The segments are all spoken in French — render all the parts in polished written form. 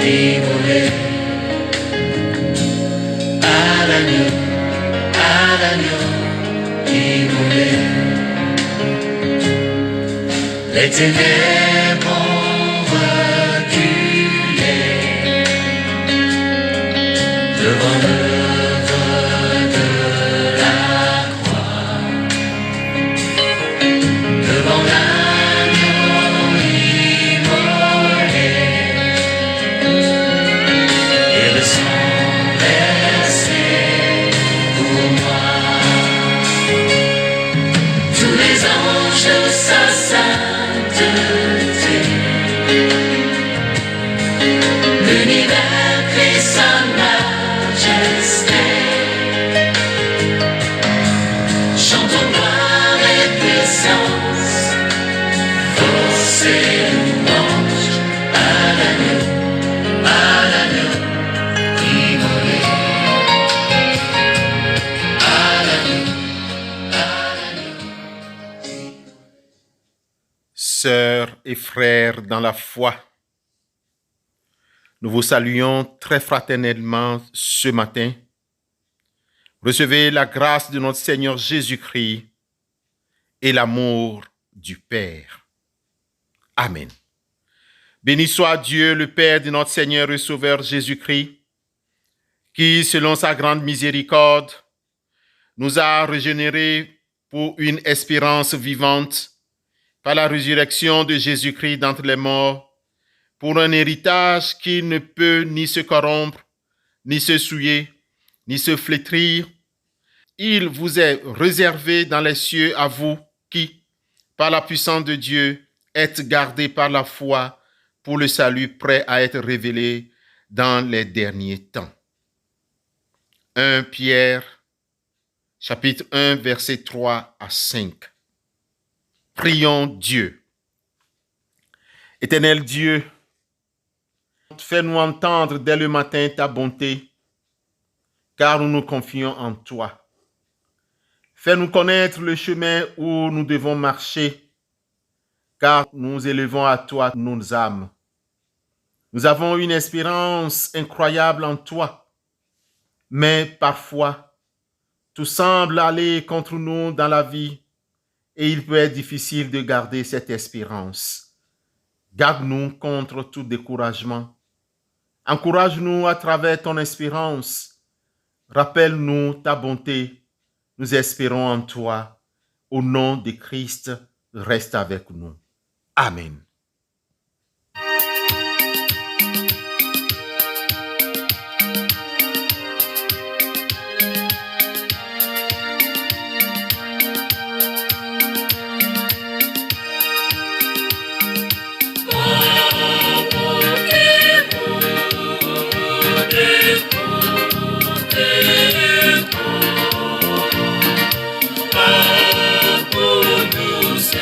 immolé à l'agneau immolé. Les ténèbres ont reculé devant l'œuvre de la croix, devant l'agneau immolé et le sang versé pour moi. Tous les anges de sa sainteté, l'univers crie sa majesté, chantons gloire et puissance, force et louange à l'agneau immolé, à l'agneau immolé. Sœurs et frères dans la foi, nous vous saluons très fraternellement ce matin. Recevez la grâce de notre Seigneur Jésus-Christ et l'amour du Père. Amen. Béni soit Dieu, le Père de notre Seigneur et Sauveur Jésus-Christ, qui, selon sa grande miséricorde, nous a régénérés pour une espérance vivante par la résurrection de Jésus-Christ d'entre les morts, pour un héritage qui ne peut ni se corrompre, ni se souiller, ni se flétrir. Il vous est réservé dans les cieux à vous qui, par la puissance de Dieu, êtes gardés par la foi pour le salut prêt à être révélé dans les derniers temps. 1 Pierre, chapitre 1, versets 3 à 5. Prions Dieu. Éternel Dieu, fais-nous entendre dès le matin ta bonté, car nous nous confions en toi. Fais-nous connaître le chemin où nous devons marcher, car nous élevons à toi nos âmes. Nous avons une espérance incroyable en toi, mais parfois, tout semble aller contre nous dans la vie et il peut être difficile de garder cette espérance. Garde-nous contre tout découragement. Encourage-nous à travers ton espérance. Rappelle-nous ta bonté. Nous espérons en toi. Au nom de Christ, reste avec nous. Amen. Pour nous, c'est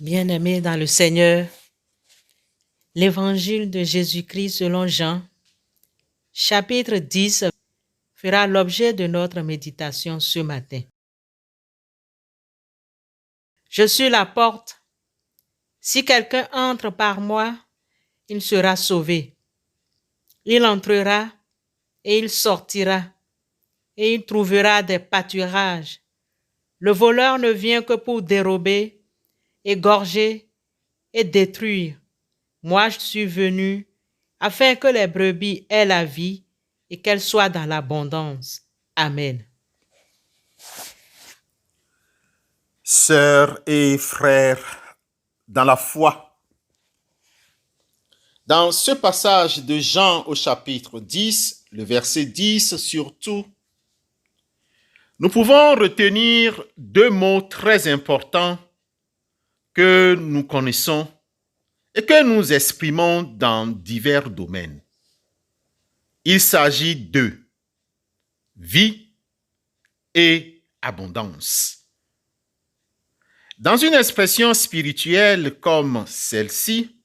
Bien-aimés dans le Seigneur, l'Évangile de Jésus-Christ selon Jean, chapitre 10, fera l'objet de notre méditation ce matin. Je suis la porte. Si quelqu'un entre par moi, il sera sauvé. Il entrera et il sortira et il trouvera des pâturages. Le voleur ne vient que pour dérober, égorger et détruire. Moi, je suis venu afin que les brebis aient la vie et qu'elles soient dans l'abondance. Amen. Sœurs et frères dans la foi, dans ce passage de Jean au chapitre 10, le verset 10 surtout, nous pouvons retenir deux mots très importants que nous connaissons et que nous exprimons dans divers domaines. Il s'agit de vie et abondance. Dans une expression spirituelle comme celle-ci,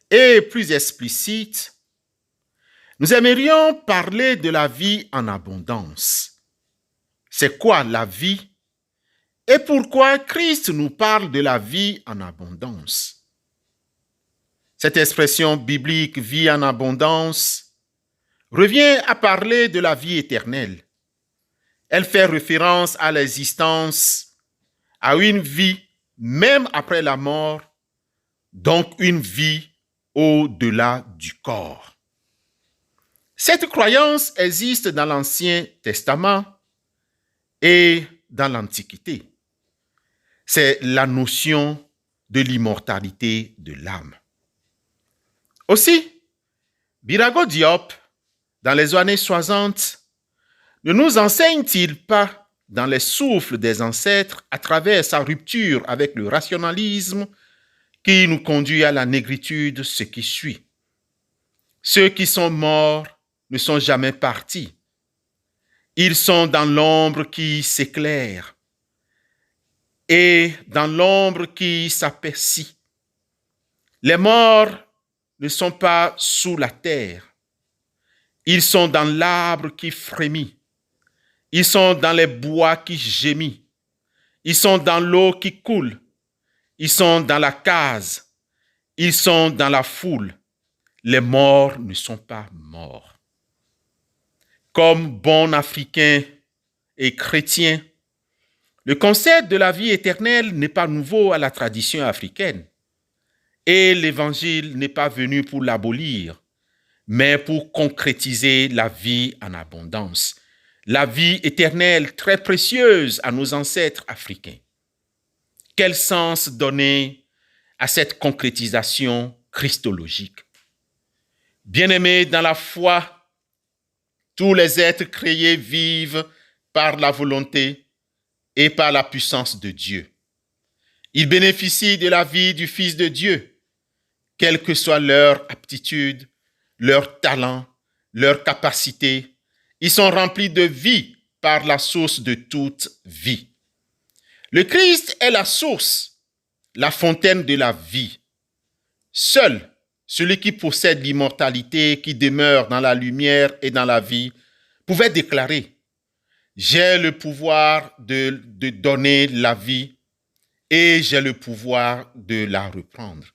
et plus explicite, nous aimerions parler de la vie en abondance. C'est quoi la vie? Et pourquoi Christ nous parle de la vie en abondance? Cette expression biblique vie en abondance revient à parler de la vie éternelle. Elle fait référence à l'existence, à une vie même après la mort, donc une vie au-delà du corps. Cette croyance existe dans l'Ancien Testament et dans l'Antiquité. C'est la notion de l'immortalité de l'âme. Aussi, Birago Diop, dans les années 60, ne nous enseigne-t-il pas dans les souffles des ancêtres à travers sa rupture avec le rationalisme qui nous conduit à la négritude ce qui suit? Ceux qui sont morts ne sont jamais partis. Ils sont dans l'ombre qui s'éclaire et dans l'ombre qui s'apercit. Les morts ne sont pas sous la terre. Ils sont dans l'arbre qui frémit. Ils sont dans les bois qui gémit. Ils sont dans l'eau qui coule. Ils sont dans la case. Ils sont dans la foule. Les morts ne sont pas morts. Comme bon Africain et chrétien, le concept de la vie éternelle n'est pas nouveau à la tradition africaine. Et l'Évangile n'est pas venu pour l'abolir, mais pour concrétiser la vie en abondance. La vie éternelle très précieuse à nos ancêtres africains. Quel sens donner à cette concrétisation christologique? Bien-aimés dans la foi, tous les êtres créés vivent par la volonté et par la puissance de Dieu. Ils bénéficient de la vie du Fils de Dieu, quelle que soit leur aptitude, leur talent, leur capacité. Ils sont remplis de vie par la source de toute vie. Le Christ est la source, la fontaine de la vie. Seul celui qui possède l'immortalité, qui demeure dans la lumière et dans la vie, pouvait déclarer: j'ai le pouvoir de donner la vie et j'ai le pouvoir de la reprendre.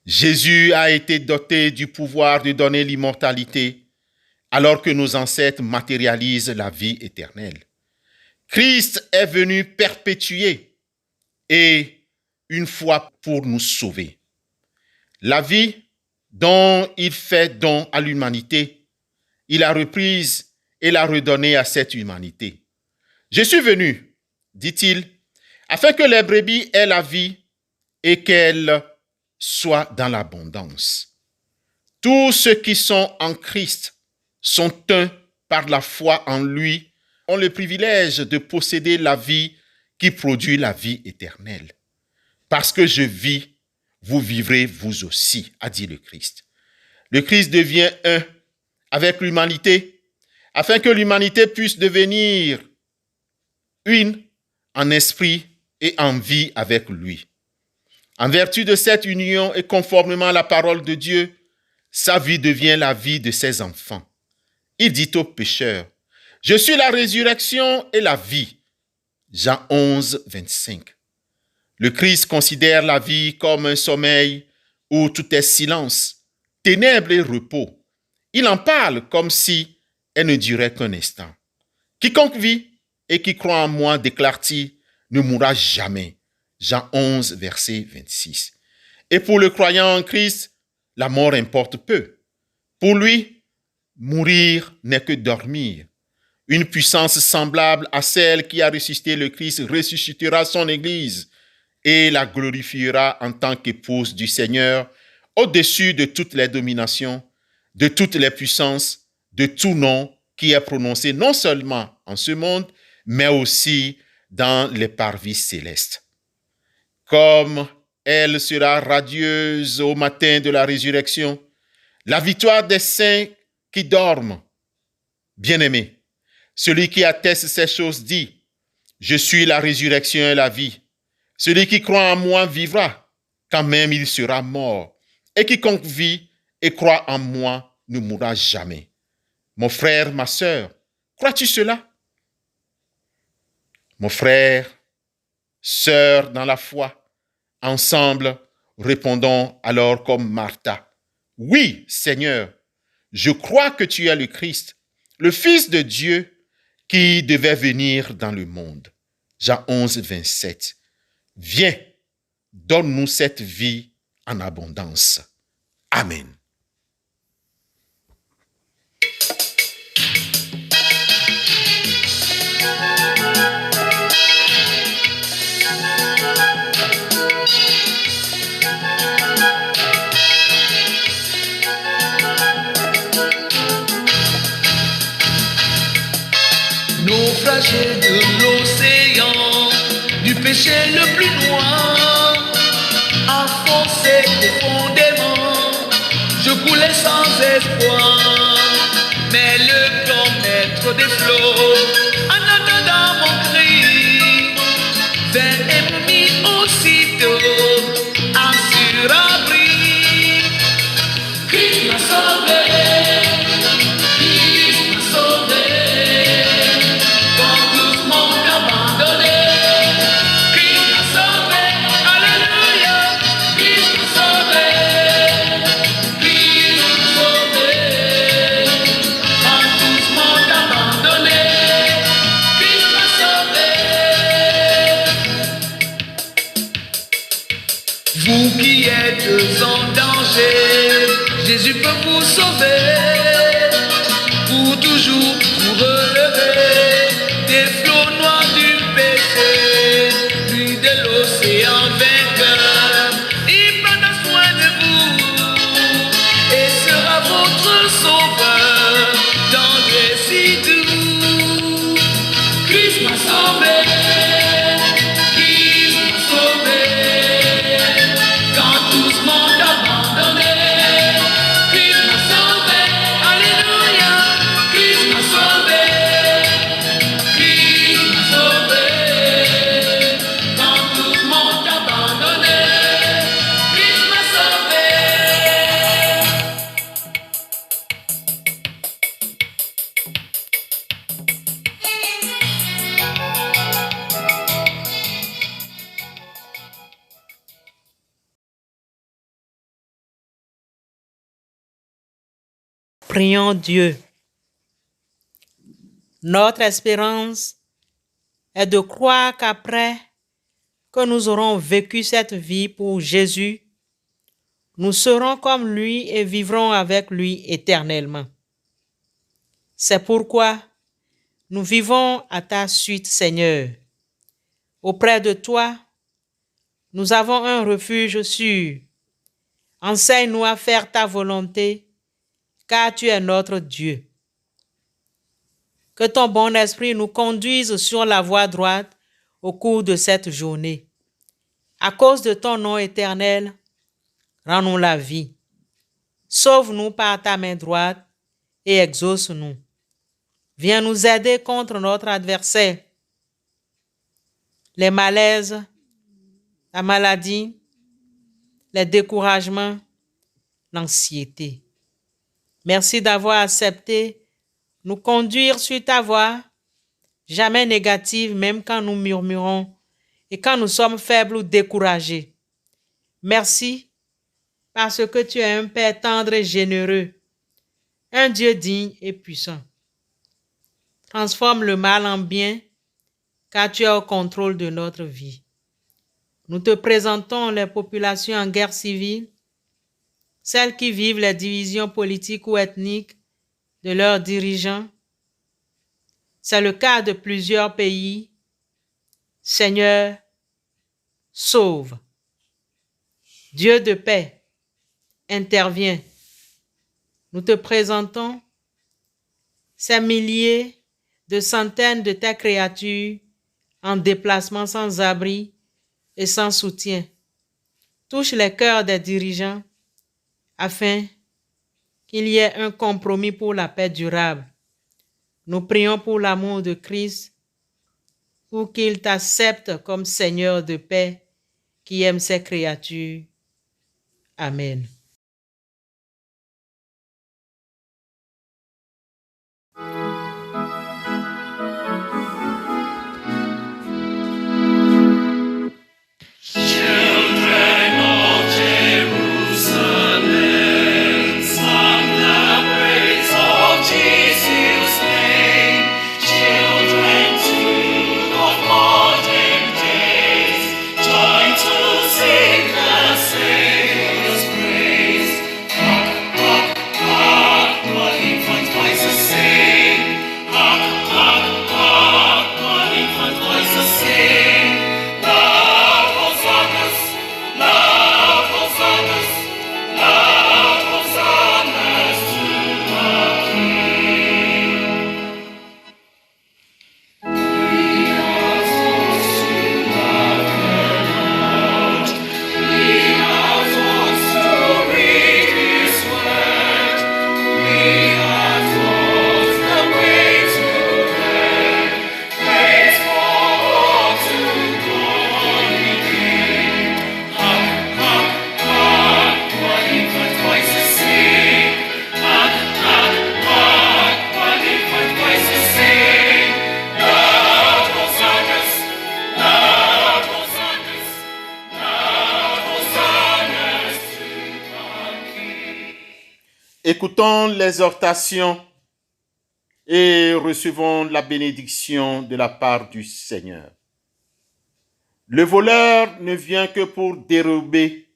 Jésus a été doté du pouvoir de donner l'immortalité, alors que nos ancêtres matérialisent la vie éternelle. Christ est venu perpétuer et une fois pour nous sauver. La vie dont il fait don à l'humanité, il a reprise et l'a redonnée à cette humanité. Je suis venu, dit-il, afin que les brebis aient la vie et qu'elles soient dans l'abondance. Tous ceux qui sont en Christ sont un par la foi en lui, ont le privilège de posséder la vie qui produit la vie éternelle. Parce que je vis, vous vivrez vous aussi, a dit le Christ. Le Christ devient un avec l'humanité, afin que l'humanité puisse devenir une en esprit et en vie avec lui. En vertu de cette union et conformément à la parole de Dieu, sa vie devient la vie de ses enfants. Il dit aux pécheurs, « Je suis la résurrection et la vie. » Jean 11, 25. Le Christ considère la vie comme un sommeil où tout est silence, ténèbres et repos. Il en parle comme si elle ne durait qu'un instant. Quiconque vit et qui croit en moi, déclare-t-il, ne mourra jamais. Jean 11, verset 26. Et pour le croyant en Christ, la mort importe peu. Pour lui, mourir n'est que dormir. Une puissance semblable à celle qui a ressuscité le Christ ressuscitera son Église et la glorifiera en tant qu'épouse du Seigneur au-dessus de toutes les dominations, de toutes les puissances, de tout nom qui est prononcé non seulement en ce monde, mais aussi dans les parvis célestes. Comme elle sera radieuse au matin de la résurrection, la victoire des saints qui dorment. Bien-aimé, celui qui atteste ces choses dit, « Je suis la résurrection et la vie. Celui qui croit en moi vivra, quand même il sera mort. Et quiconque vit et croit en moi ne mourra jamais. » Mon frère, ma sœur, crois-tu cela? Mon frère, sœur dans la foi, ensemble, répondons alors comme Martha. Oui, Seigneur, je crois que tu es le Christ, le Fils de Dieu qui devait venir dans le monde. Jean 11, 27. Viens, donne-nous cette vie en abondance. Amen. Naufragé de l'océan, du péché le plus noir, enfoncé profondément, je coulais sans espoir. Mais le grand maître des flots, en entendant mon cri, vint et me mit aussitôt en surabri. Christ m'a sauvé. Vous qui êtes en danger, Jésus peut vous sauver, pour toujours vous relever des flots noirs du péché, lui de l'océan vainqueur. Il prendra soin de vous et sera votre sauveur, tendre si doux. Christ m'a sauvé. Prions Dieu. Notre espérance est de croire qu'après que nous aurons vécu cette vie pour Jésus, nous serons comme lui et vivrons avec lui éternellement. C'est pourquoi nous vivons à ta suite, Seigneur. Auprès de toi, nous avons un refuge sûr. Enseigne-nous à faire ta volonté, car tu es notre Dieu. Que ton bon esprit nous conduise sur la voie droite au cours de cette journée. À cause de ton nom éternel, rends-nous la vie. Sauve-nous par ta main droite et exauce-nous. Viens nous aider contre notre adversaire. Les malaises, la maladie, les découragements, l'anxiété. Merci d'avoir accepté nous conduire sur ta voie, jamais négative, même quand nous murmurons et quand nous sommes faibles ou découragés. Merci parce que tu es un Père tendre et généreux, un Dieu digne et puissant. Transforme le mal en bien, car tu es au contrôle de notre vie. Nous te présentons les populations en guerre civile, celles qui vivent les divisions politiques ou ethniques de leurs dirigeants. C'est le cas de plusieurs pays. Seigneur, sauve. Dieu de paix, interviens. Nous te présentons ces milliers de centaines de tes créatures en déplacement sans abri et sans soutien. Touche les cœurs des dirigeants afin qu'il y ait un compromis pour la paix durable. Nous prions pour l'amour de Christ, pour qu'il t'accepte comme Seigneur de paix qui aime ses créatures. Amen. Écoutons l'exhortation et recevons la bénédiction de la part du Seigneur. Le voleur ne vient que pour dérober,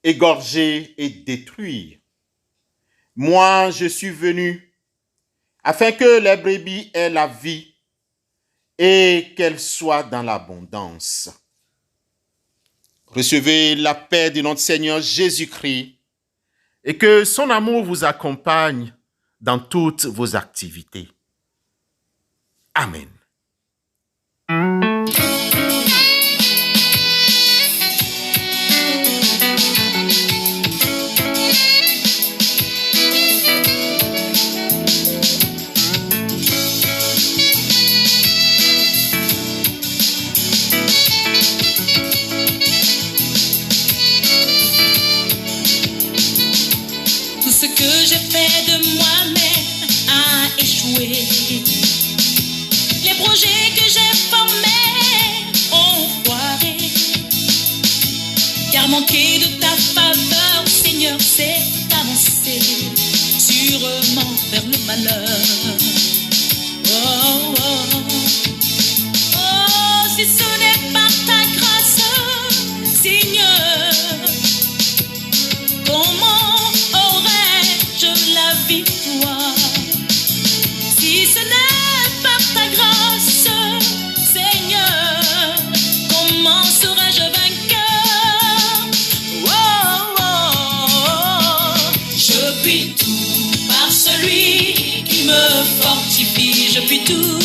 égorger et détruire. Moi, je suis venu afin que les brebis aient la vie et qu'elles soient dans l'abondance. Recevez la paix de notre Seigneur Jésus-Christ et que son amour vous accompagne dans toutes vos activités. Amen. De moi-même a échoué. Les projets que j'ai formés ont foiré. Car manquer de ta faveur, Seigneur, c'est avancer sûrement vers le malheur. Oh, oh, oh. Oh, si ce n'est pas ta grâce, Seigneur, comment la victoire? Si ce n'est pas ta grâce, Seigneur, comment serais-je vainqueur? Oh, oh, oh. Je puis tout par celui qui me fortifie. Je puis tout